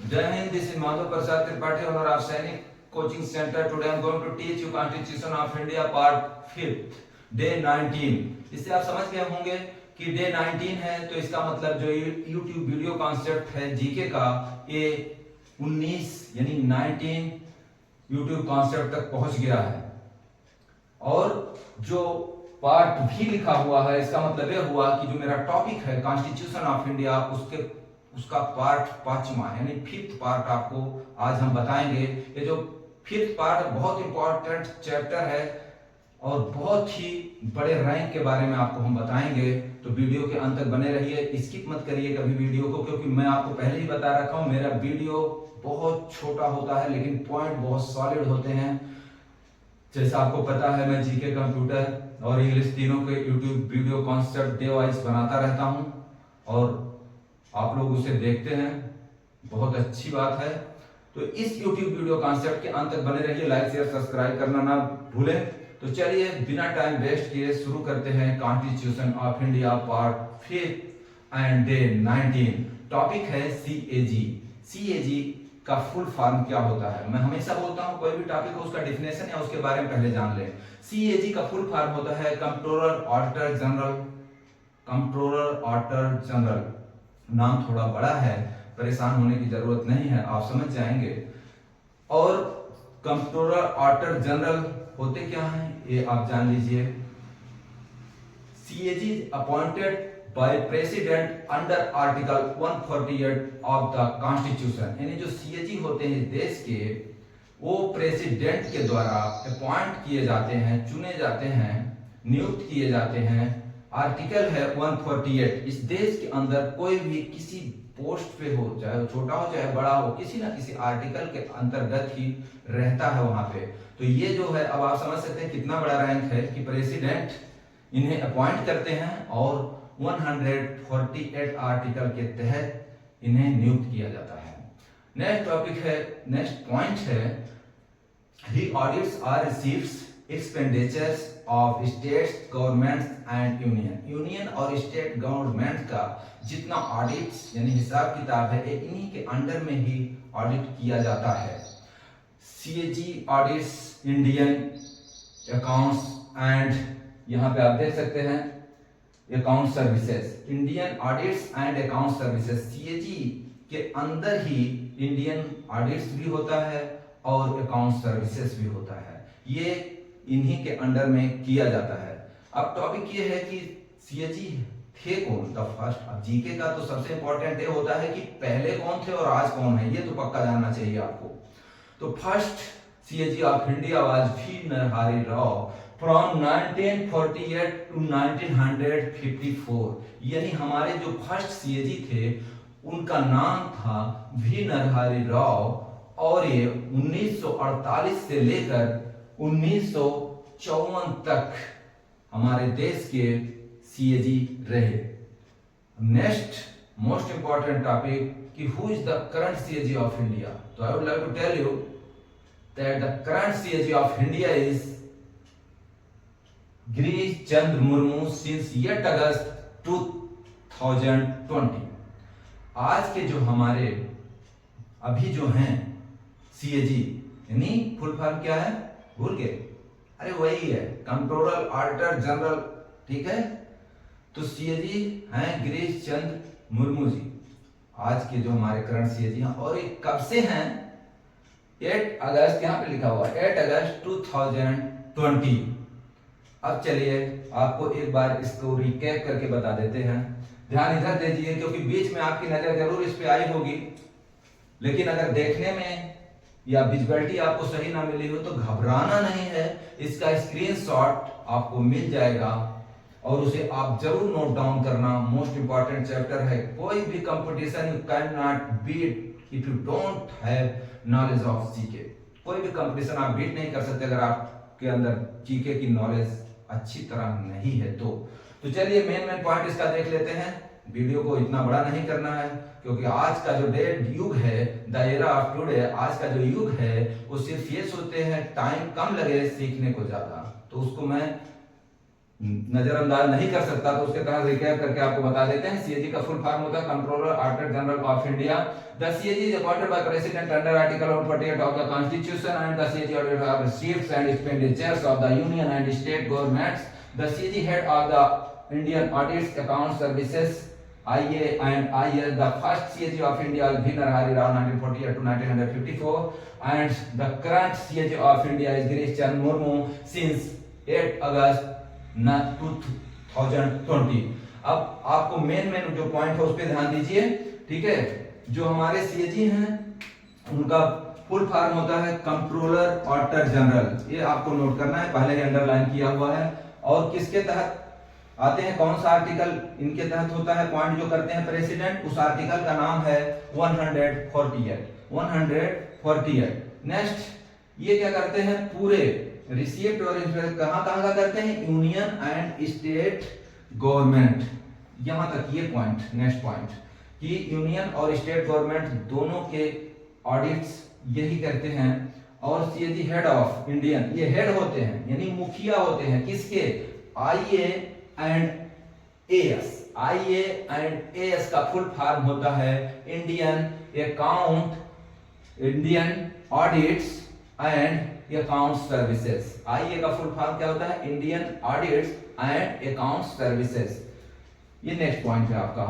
Jai Hind, this is Madhav Prasad Tripathi, owner of Sainik Coaching Center. Today I am going to teach you Constitution of India Part 5, Day 19. इससे आप समझ गए होंगे कि Day 19 है तो इसका मतलब जो YouTube वीडियो कॉन्सेप्ट है जीके का ये 19 यानी 19 YouTube कॉन्सेप्ट तक पहुंच गया है। और जो पार्ट भी लिखा हुआ है इसका मतलब यह हुआ कि जो मेरा टॉपिक है कॉन्स्टिट्यूशन ऑफ इंडिया उसका पार्ट 5वां यानी 5th पार्ट आपको आज हम बताएंगे। ये जो 5th पार्ट बहुत इंपॉर्टेंट चैप्टर है और बहुत ही बड़े रैंक के बारे में आपको हम बताएंगे, तो वीडियो के अंत तक बने रहिए, स्किप मत करिए कभी वीडियो को, क्योंकि मैं आपको पहले ही बता रखा हूं मेरा वीडियो बहुत छोटा होता है लेकिन पॉइंट बहुत सॉलिड होते हैं। जैसा आपको पता है मैं जीके, कंप्यूटर और इंग्लिश तीनों के YouTube video concept day wise बनाता रहता हूं और आप लोग उसे देखते हैं, बहुत अच्छी बात है। तो इस यूट्यूब वीडियो कॉन्सेप्ट के अंत तक बने रहिए, लाइक शेयर सब्सक्राइब करना ना भूलें। तो चलिए बिना टाइम वेस्ट किए शुरू करते हैं constitution of India part 5 and day 19। Topic है सीएजी। सीएजी का फुल फॉर्म क्या होता है? मैं हमेशा बोलता हूं कोई भी टॉपिक हो उसका डिफिनेशन या उसके बारे में पहले जान लें। सीएजी का फुल फॉर्म होता है controller auditor general. Controller auditor general नाम थोड़ा बड़ा है, परेशान होने की जरूरत नहीं है, आप समझ जाएंगे। और कंट्रोलर ऑडिटर जनरल होते क्या हैं ये आप जान लीजिए। CAG appointed by president under article 148 of the constitution. यानी जो सीएजी होते हैं देश के, वो प्रेसिडेंट के द्वारा अपॉइंट किए जाते हैं, चुने जाते हैं, नियुक्त किए जाते हैं। आर्टिकल है 148। इस देश के अंदर कोई भी किसी पोस्ट पे हो, चाहे वो छोटा हो चाहे बड़ा हो, किसी ना किसी आर्टिकल के अंतर्गत ही रहता है वहां पे। तो ये जो है अब आप समझ सकते हैं कितना बड़ा रैंक है कि प्रेसिडेंट इन्हें अपॉइंट करते हैं और 148 आर्टिकल के तहत इन्हें नियुक्त किया जाता है। नेक्स्ट टॉपिक है, नेक्स्ट पॉइंट है, he audits are receives expenditures of states governments and union. Union और स्टेट गवर्नमेंट का जितना ऑडिट्स यानी हिसाब किताब है इन्हीं के अंडर में ही ऑडिट किया जाता है। CAG audits Indian accounts and, यहां पे आप देख सकते हैं account services. Indian audits and account services, CAG के अंदर ही इंडियन ऑडिट्स भी होता है और अकाउंट सर्विसेज भी होता है, ये इन्हीं के अंडर में किया जाता है। अब टॉपिक ये है कि सीएजी थे कौन द फर्स्ट। अब जीके का तो सबसे इंपॉर्टेंट ये होता है कि पहले कौन थे और आज कौन है, ये तो पक्का जानना चाहिए आपको। तो first CAG of India was V Narahari Rao from 1948 to 1954। यानी हमारे जो फर्स्ट सीएजी थे उनका नाम था वी नरहरि राव और ये 1948 से लेकर 1954 तक हमारे देश के सीएजी रहे। नेक्स्ट मोस्ट इंपॉर्टेंट टॉपिक कि who is the current CAG of India. तो I would like to tell you that the current CAG of India is Girish Chandra Murmu since 8 August 2020। आज के जो हमारे अभी जो हैं सीएजी, यानी फुल फॉर्म क्या है भूल गए? अरे वही है कंट्रोलर ऑडिटर जनरल, ठीक है। तो सीएजी हैं गिरीश चंद्र मुर्मू जी, आज के जो हमारे करंट सीएजी हैं। और ये कब से हैं? 8 अगस्त, यहाँ पे लिखा हुआ 8 अगस्त 2020। अब चलिए आपको एक बार इसको रिकैप करके बता देते हैं। ध्यान इधर दीजिए क्योंकि बीच में आपकी नजर जरूर इस पे आई होगी, लेकिन अगर देखने में या विजुअलिटी आपको सही ना मिली हो तो घबराना नहीं है, इसका स्क्रीनशॉट आपको मिल जाएगा और उसे आप जरूर नोट डाउन करना। मोस्ट इंपॉर्टेंट चैप्टर है। कोई भी competition you can not beat if you don't have knowledge of GK. कोई भी कंपटीशन आप बीट नहीं कर सकते अगर आपके अंदर जीके की नॉलेज अच्छी तरह नहीं है तो चलिए मेन पॉइंट इसका देख लेते हैं। वीडियो को इतना बड़ा नहीं करना है क्योंकि आज का जो युग है, द एरा ऑफ टुडे, आज का जो युग है वो सिर्फ ये सोचते हैं टाइम कम लगे सीखने को ज्यादा, तो उसको मैं नजरअंदाज नहीं कर सकता, तो उसके तहत रिकैप करके आपको बता देते हैं। सीएजी का फुल फॉर्म होता है controller auditor general of India. The CAG is appointed by president under article 148 of the constitution and the CAG auditor of receipts and expenditures of the union and state governments. The CAG head of the Indian audit account services IA and IS. The first CAG of India is V. Narahari Rao 1948 to 1954 and the current CAG of India is Girish Chandra Murmu since 8 August 2020। अब आपको main जो point है उस पर ध्यान दीजिए, ठीक है। जो हमारे सीएजी हैं उनका फुल फॉर्म होता है कंट्रोलर ऑडिटर जनरल, ये आपको नोट करना है, पहले ही अंडरलाइन किया हुआ है। और किसके तहत आते हैं, कौन सा आर्टिकल इनके तहत होता है, पॉइंट जो करते हैं प्रेसिडेंट, उस आर्टिकल का नाम है 148। नेक्स्ट ये क्या करते हैं, पूरे रिसीप्ट और कहां का करते हैं, यूनियन एंड स्टेट गवर्नमेंट। यहां तक ये पॉइंट, नेक्स्ट पॉइंट कि यूनियन और स्टेट गवर्नमेंट दोनों के ऑडिट्स यही करते हैं। और सीएजी हेड ऑफ इंडियन, ये हेड होते हैं यानी मुखिया होते हैं किसके, आईए एंड एएस। आईए एंड एएस का फुल फॉर्म होता है Indian account, Indian audits and account services. आईए का फुल फॉर्म क्या होता है, Indian audits and account services. ये नेक्स्ट पॉइंट है आपका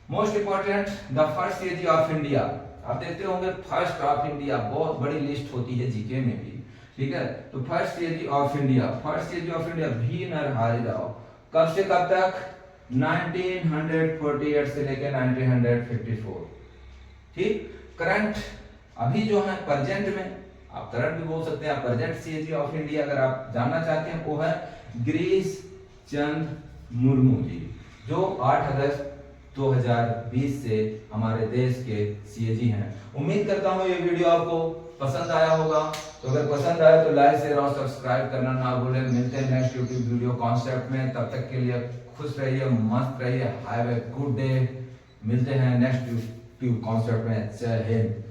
most important, the first CAG of India. आप देखते होंगे फर्स्ट ऑफ इंडिया बहुत बड़ी लिस्ट होती है जीके में भी, ठीक है। तो first CAG of India, first CAG of India V Narahari Rao, कब से कब तक, 1948 से लेकर 1954, ठीक। करंट अभी जो है प्रेजेंट में, आप करंट भी बोल सकते हैं, आप प्रेजेंट सीएजी ऑफ इंडिया अगर आप जानना चाहते हैं वो है गिरीश चंद्र मुर्मू जी, जो 8 अगस्त 2020 से हमारे देश के सीएजी हैं। उम्मीद करता हूँ ये वीडियो आपको पसंद आया होगा, तो अगर पसंद आया तो लाइक शेयर और सब्सक्राइब करना ना भूलें। मिलते हैं नेक्स्ट यूट्यूब वीडियो कॉन्सेप्ट में, तब तक के लिए खुश रहिए, मस्त रहिए, हैव ए गुड डे। मिलते हैं नेक्स्ट यूट्यूब कॉन्सेप्ट में। जय हिंद।